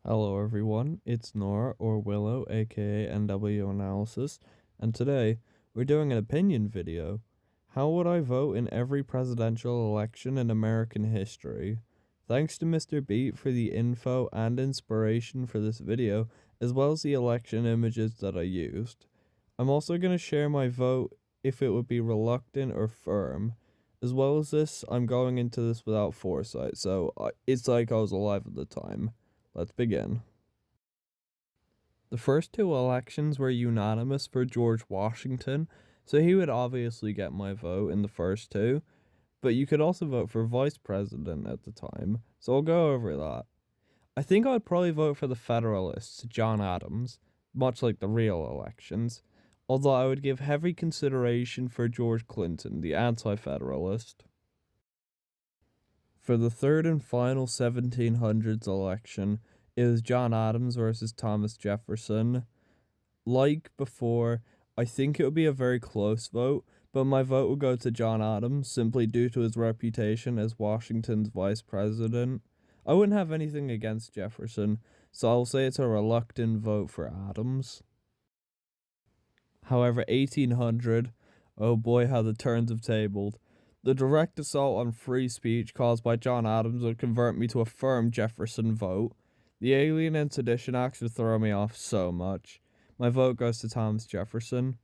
Hello everyone, it's Nora or Willow aka NW Analysis, and today we're doing an opinion video. How would I vote in every presidential election in American history? Thanks to Mr. Beat for the info and inspiration for this video, as well as the election images that I used. I'm also going to share my vote if it would be reluctant or firm. As well as this, I'm going into this without foresight, so it's like I was alive at the time. Let's begin. The first two elections were unanimous for George Washington, so he would obviously get my vote in the first two, but you could also vote for vice president at the time, so I'll go over that. I think I'd probably vote for the Federalists, John Adams, much like the real elections, although I would give heavy consideration for George Clinton, the anti Federalist. For the third and final 1700s election, it was John Adams versus Thomas Jefferson. Like before, I think it would be a very close vote, but my vote would go to John Adams simply due to his reputation as Washington's vice president. I wouldn't have anything against Jefferson, so I'll say it's a reluctant vote for Adams. However, 1800, oh boy, how the turns have tabled. The direct assault on free speech caused by John Adams would convert me to a firm Jefferson vote. The Alien and Sedition Acts would throw me off so much. My vote goes to Thomas Jefferson.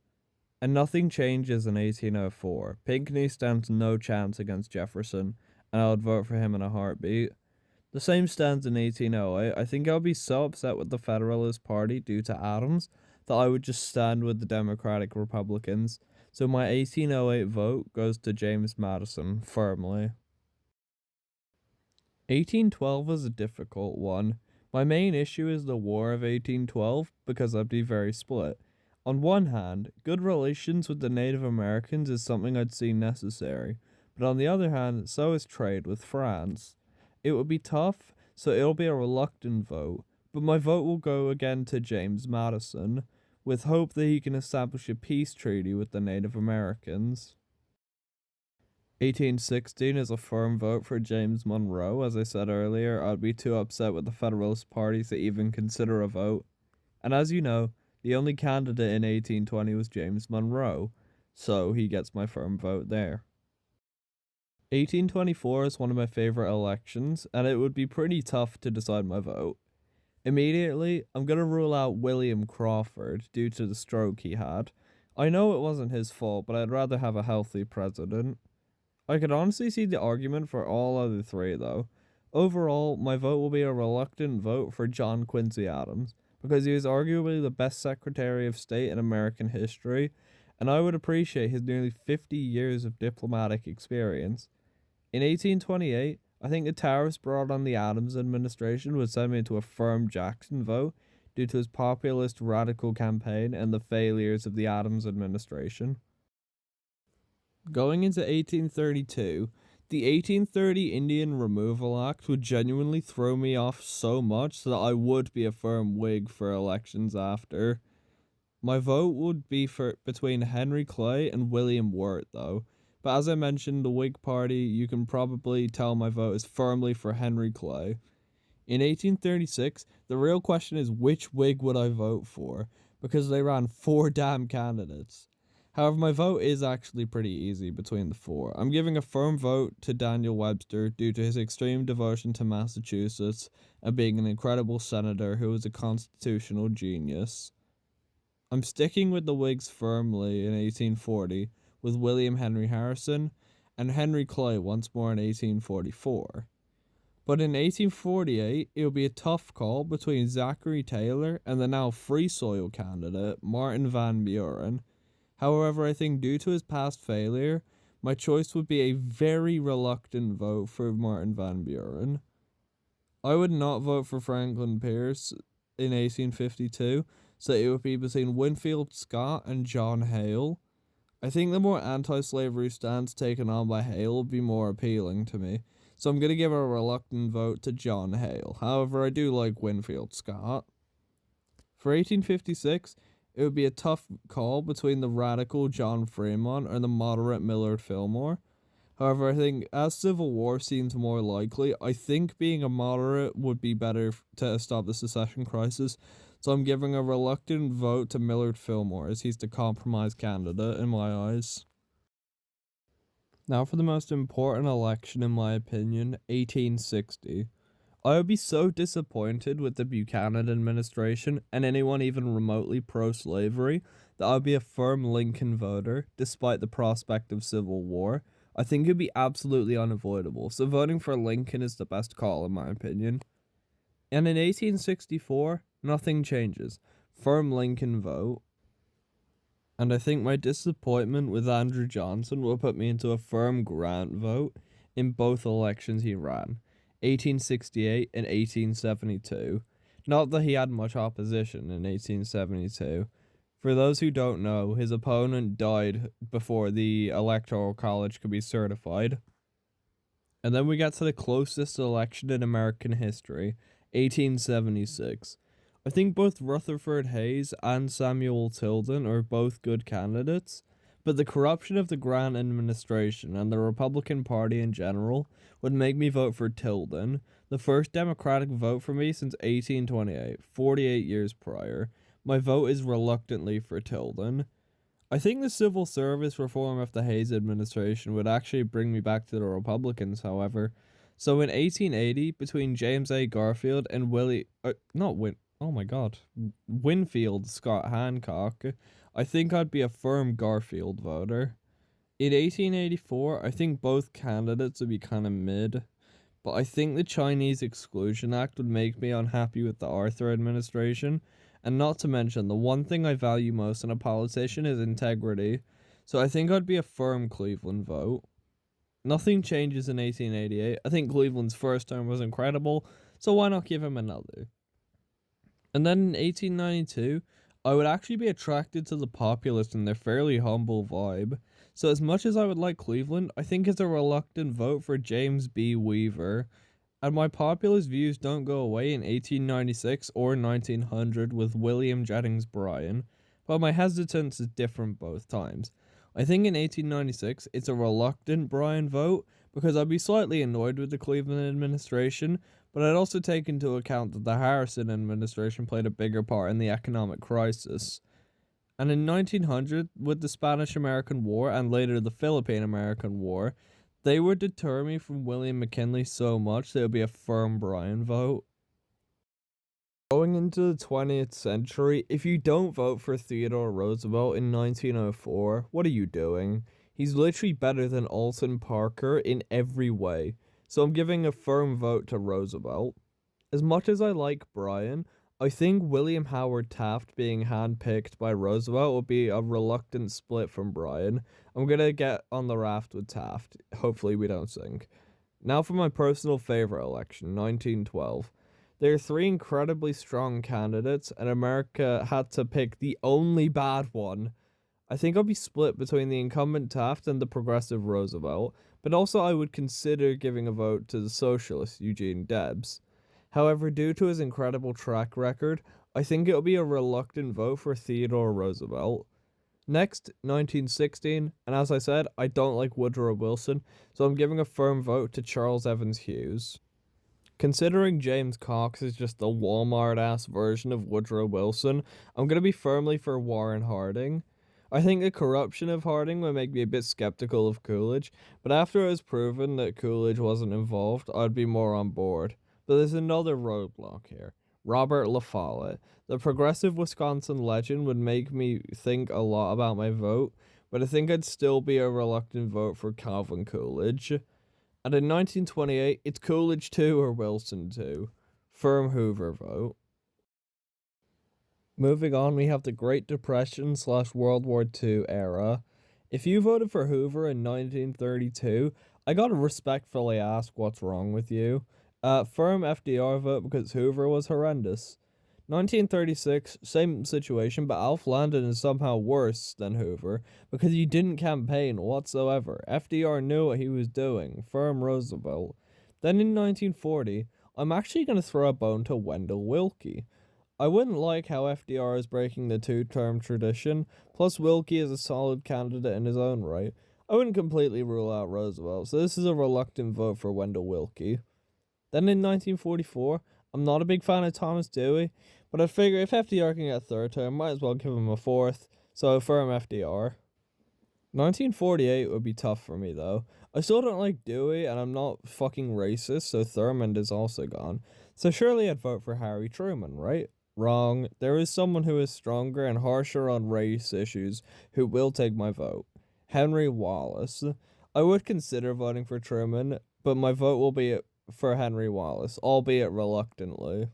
And nothing changes in 1804. Pinckney stands no chance against Jefferson, and I would vote for him in a heartbeat. The same stands in 1808. I think I would be so upset with the Federalist Party due to Adams that I would just stand with the Democratic Republicans. So my 1808 vote goes to James Madison, firmly. 1812 was a difficult one. My main issue is the War of 1812 because I'd be very split. On one hand, good relations with the Native Americans is something I'd see necessary, but on the other hand, so is trade with France. It would be tough, so it'll be a reluctant vote, but my vote will go again to James Madison, with hope that he can establish a peace treaty with the Native Americans. 1816 is a firm vote for James Monroe. As I said earlier, I'd be too upset with the Federalist Party to even consider a vote. And as you know, the only candidate in 1820 was James Monroe, so he gets my firm vote there. 1824 is one of my favorite elections, and it would be pretty tough to decide my vote. Immediately, I'm going to rule out William Crawford due to the stroke he had. I know it wasn't his fault, but I'd rather have a healthy president. I could honestly see the argument for all other three, though. Overall, my vote will be a reluctant vote for John Quincy Adams, because he was arguably the best Secretary of State in American history, and I would appreciate his nearly 50 years of diplomatic experience. In 1828, I think the tariffs brought on the Adams administration would send me into a firm Jackson vote due to his populist radical campaign and the failures of the Adams administration. Going into 1832, the 1830 Indian Removal Act would genuinely throw me off so much that I would be a firm Whig for elections after. My vote would be for between Henry Clay and William Wirt, though. But as I mentioned, the Whig Party, you can probably tell my vote is firmly for Henry Clay. In 1836, the real question is which Whig would I vote for, because they ran four damn candidates. However, my vote is actually pretty easy between the four. I'm giving a firm vote to Daniel Webster due to his extreme devotion to Massachusetts and being an incredible senator who was a constitutional genius. I'm sticking with the Whigs firmly in 1840 with William Henry Harrison and Henry Clay once more in 1844. But in 1848, it will be a tough call between Zachary Taylor and the now Free Soil candidate, Martin Van Buren. However, I think due to his past failure, my choice would be a very reluctant vote for Martin Van Buren. I would not vote for Franklin Pierce in 1852, so it would be between Winfield Scott and John Hale. I think the more anti-slavery stance taken on by Hale would be more appealing to me, so I'm going to give a reluctant vote to John Hale. However, I do like Winfield Scott. For 1856, it would be a tough call between the radical John Fremont and the moderate Millard Fillmore. However, I think as civil war seems more likely, I think being a moderate would be better to stop the secession crisis. So I'm giving a reluctant vote to Millard Fillmore, as he's the compromise candidate in my eyes. Now for the most important election in my opinion, 1860. I would be so disappointed with the Buchanan administration and anyone even remotely pro-slavery that I would be a firm Lincoln voter, despite the prospect of civil war. I think it'd be absolutely unavoidable, so voting for Lincoln is the best call in my opinion. And in 1864, nothing changes. Firm Lincoln vote. And I think my disappointment with Andrew Johnson will put me into a firm Grant vote in both elections he ran, 1868 and 1872. Not that he had much opposition in 1872. For those who don't know, his opponent died before the Electoral College could be certified. And then we get to the closest election in American history, 1876. I think both Rutherford Hayes and Samuel Tilden are both good candidates, but the corruption of the Grant administration and the Republican Party in general would make me vote for Tilden, the first Democratic vote for me since 1828, 48 years prior. My vote is reluctantly for Tilden. I think the civil service reform of the Hayes administration would actually bring me back to the Republicans, however. So in 1880, between James A. Garfield and Winfield Scott Hancock, I think I'd be a firm Garfield voter. In 1884, I think both candidates would be kind of mid, but I think the Chinese Exclusion Act would make me unhappy with the Arthur administration, and not to mention, the one thing I value most in a politician is integrity, so I think I'd be a firm Cleveland vote. Nothing changes in 1888. I think Cleveland's first term was incredible, so why not give him another? And then in 1892, I would actually be attracted to the populists and their fairly humble vibe. So as much as I would like Cleveland, I think it's a reluctant vote for James B. Weaver. And my populist views don't go away in 1896 or 1900 with William Jennings Bryan, but my hesitance is different both times. I think in 1896 it's a reluctant Bryan vote because I'd be slightly annoyed with the Cleveland administration, but I'd also take into account that the Harrison administration played a bigger part in the economic crisis. And in 1900, with the Spanish-American War and later the Philippine-American War, they would deter me from William McKinley so much that it would be a firm Bryan vote. Going into the 20th century, if you don't vote for Theodore Roosevelt in 1904, what are you doing? He's literally better than Alton Parker in every way, so I'm giving a firm vote to Roosevelt. As much as I like Bryan, I think William Howard Taft being handpicked by Roosevelt will be a reluctant split from Bryan. I'm gonna get on the raft with Taft. Hopefully we don't sink. Now for my personal favorite election, 1912. There are three incredibly strong candidates, and America had to pick the only bad one. I think I'll be split between the incumbent Taft and the progressive Roosevelt, but also I would consider giving a vote to the socialist Eugene Debs. However, due to his incredible track record, I think it'll be a reluctant vote for Theodore Roosevelt. Next, 1916, and as I said, I don't like Woodrow Wilson, so I'm giving a firm vote to Charles Evans Hughes. Considering James Cox is just the Walmart-ass version of Woodrow Wilson, I'm going to be firmly for Warren Harding. I think the corruption of Harding would make me a bit skeptical of Coolidge, but after it was proven that Coolidge wasn't involved, I'd be more on board. But there's another roadblock here. Robert La Follette, the progressive Wisconsin legend, would make me think a lot about my vote, but I think I'd still be a reluctant vote for Calvin Coolidge. And in 1928, it's Coolidge 2 or Wilson 2. Firm Hoover vote. Moving on, we have the Great Depression / World War II era. If you voted for Hoover in 1932, I gotta respectfully ask what's wrong with you. Firm FDR vote because Hoover was horrendous. 1936, same situation, but Alf Landon is somehow worse than Hoover because he didn't campaign whatsoever. FDR knew what he was doing. Firm Roosevelt. Then in 1940, I'm actually going to throw a bone to Wendell Willkie. I wouldn't like how FDR is breaking the two-term tradition, plus Willkie is a solid candidate in his own right. I wouldn't completely rule out Roosevelt, so this is a reluctant vote for Wendell Willkie. Then in 1944, I'm not a big fan of Thomas Dewey, but I figure if FDR can get a third term, might as well give him a fourth, so affirm FDR. 1948 would be tough for me though. I still don't like Dewey, and I'm not fucking racist, so Thurmond is also gone. So surely I'd vote for Harry Truman, right? Wrong. There is someone who is stronger and harsher on race issues who will take my vote. Henry Wallace. I would consider voting for Truman, but my vote will be for Henry Wallace, albeit reluctantly.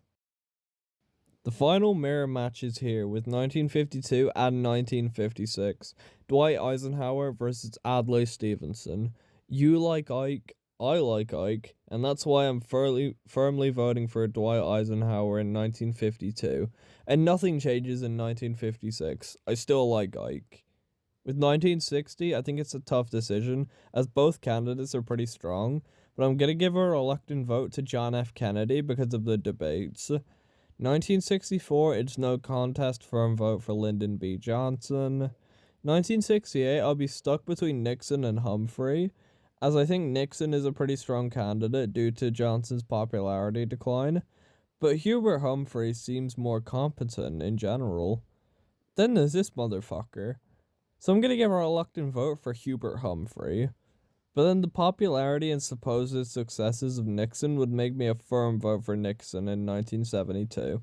The final mirror match is here with 1952 and 1956. Dwight Eisenhower versus Adlai Stevenson. You like Ike, I like Ike, and that's why I'm firmly voting for Dwight Eisenhower in 1952. And nothing changes in 1956. I still like Ike. With 1960, I think it's a tough decision, as both candidates are pretty strong, but I'm gonna give a reluctant vote to John F. Kennedy because of the debates. 1964, it's no contest, firm vote for Lyndon B. Johnson. 1968, I'll be stuck between Nixon and Humphrey, as I think Nixon is a pretty strong candidate due to Johnson's popularity decline, but Hubert Humphrey seems more competent in general. Then there's this motherfucker. So I'm gonna give a reluctant vote for Hubert Humphrey. But then the popularity and supposed successes of Nixon would make me a firm vote for Nixon in 1972.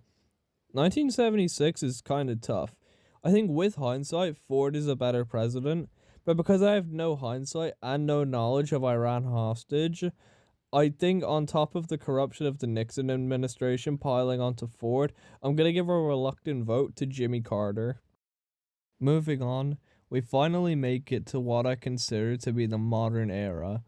1976 is kinda tough. I think with hindsight, Ford is a better president, but because I have no hindsight and no knowledge of Iran hostage, I think on top of the corruption of the Nixon administration piling onto Ford, I'm gonna give a reluctant vote to Jimmy Carter. Moving on, we finally make it to what I consider to be the modern era.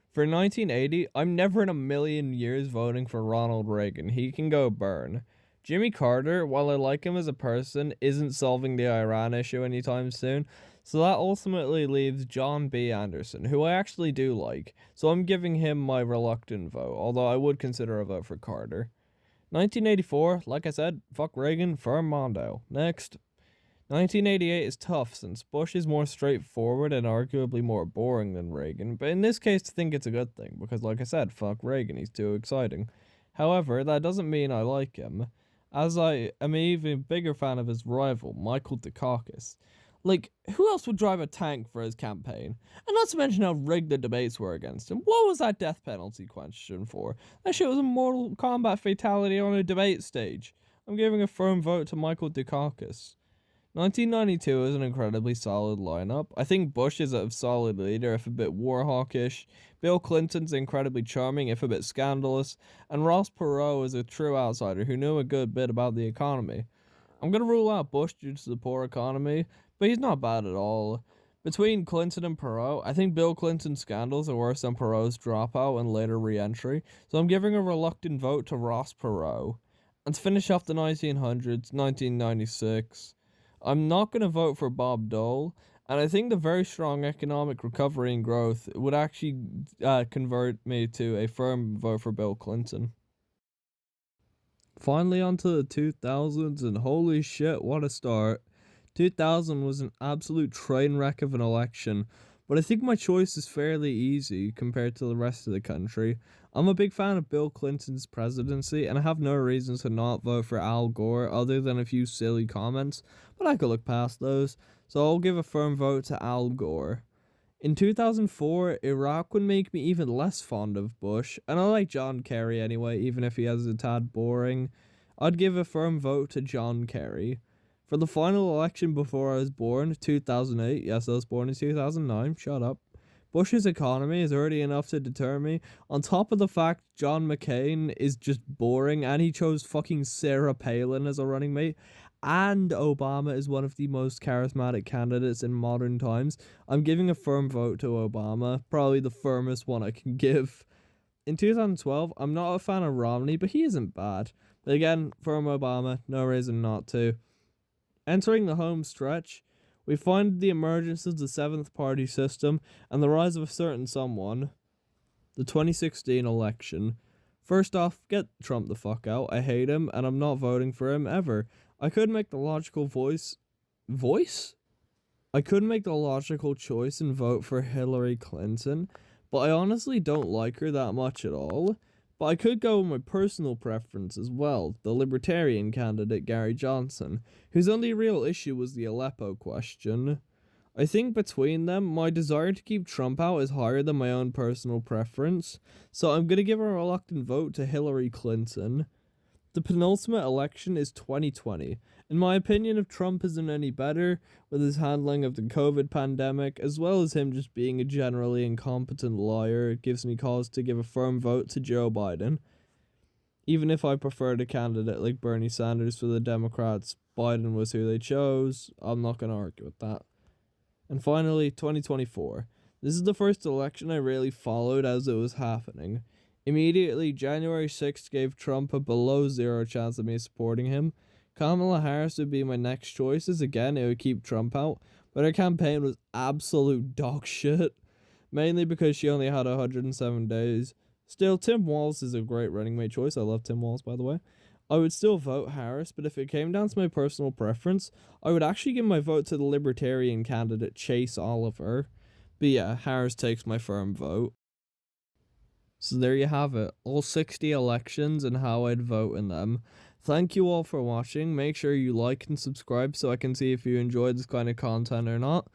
For 1980, I'm never in a million years voting for Ronald Reagan. He can go burn. Jimmy Carter, while I like him as a person, isn't solving the Iran issue anytime soon, so that ultimately leaves John B. Anderson, who I actually do like, so I'm giving him my reluctant vote, although I would consider a vote for Carter. 1984, like I said, fuck Reagan, firm Mondale. Next. 1988 is tough since Bush is more straightforward and arguably more boring than Reagan, but in this case I think it's a good thing because like I said, fuck Reagan, he's too exciting. However, that doesn't mean I like him, as I am an even bigger fan of his rival, Michael Dukakis. Like, who else would drive a tank for his campaign? And not to mention how rigged the debates were against him. What was that death penalty question for? That shit was a Mortal Kombat fatality on a debate stage. I'm giving a firm vote to Michael Dukakis. 1992 is an incredibly solid lineup. I think Bush is a solid leader, if a bit war-hawkish. Bill Clinton's incredibly charming, if a bit scandalous. And Ross Perot is a true outsider who knew a good bit about the economy. I'm going to rule out Bush due to the poor economy, but he's not bad at all. Between Clinton and Perot, I think Bill Clinton's scandals are worse than Perot's dropout and later re-entry, so I'm giving a reluctant vote to Ross Perot. And to finish off the 1900s, 1996... I'm not going to vote for Bob Dole, and I think the very strong economic recovery and growth would actually convert me to a firm vote for Bill Clinton. Finally, onto the 2000s, and holy shit, what a start. 2000 was an absolute train wreck of an election, but I think my choice is fairly easy compared to the rest of the country. I'm a big fan of Bill Clinton's presidency, and I have no reason to not vote for Al Gore other than a few silly comments, but I could look past those, so I'll give a firm vote to Al Gore. In 2004, Iraq would make me even less fond of Bush, and I like John Kerry anyway, even if he is a tad boring. I'd give a firm vote to John Kerry. For the final election before I was born, 2008, yes, I was born in 2009, shut up. Bush's economy is already enough to deter me, on top of the fact John McCain is just boring and he chose fucking Sarah Palin as a running mate, and Obama is one of the most charismatic candidates in modern times. I'm giving a firm vote to Obama, probably the firmest one I can give. In 2012, I'm not a fan of Romney, but he isn't bad. But again, firm Obama, no reason not to. Entering the home stretch, we find the emergence of the seventh party system and the rise of a certain someone. The 2016 election. First off, get Trump the fuck out. I hate him and I'm not voting for him ever. I could make the logical voice? I could make the logical choice and vote for Hillary Clinton, but I honestly don't like her that much at all. But I could go with my personal preference as well, the Libertarian candidate Gary Johnson, whose only real issue was the Aleppo question. I think between them, my desire to keep Trump out is higher than my own personal preference, so I'm gonna give a reluctant vote to Hillary Clinton. The penultimate election is 2020. In my opinion, if Trump isn't any better with his handling of the COVID pandemic, as well as him just being a generally incompetent liar, it gives me cause to give a firm vote to Joe Biden. Even if I preferred a candidate like Bernie Sanders for the Democrats, Biden was who they chose. I'm not going to argue with that. And finally, 2024. This is the first election I really followed as it was happening. Immediately, January 6th gave Trump a below zero chance of me supporting him. Kamala Harris would be my next choice, as again, it would keep Trump out, but her campaign was absolute dog shit, mainly because she only had 107 days. Still, Tim Walz is a great running mate choice. I love Tim Walz, by the way. I would still vote Harris, but if it came down to my personal preference, I would actually give my vote to the Libertarian candidate Chase Oliver. But yeah, Harris takes my firm vote. So there you have it, all 60 elections and how I'd vote in them. Thank you all for watching. Make sure you like and subscribe so I can see if you enjoyed this kind of content or not.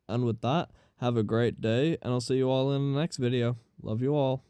And with that, have a great day, and I'll see you all in the next video. Love you all.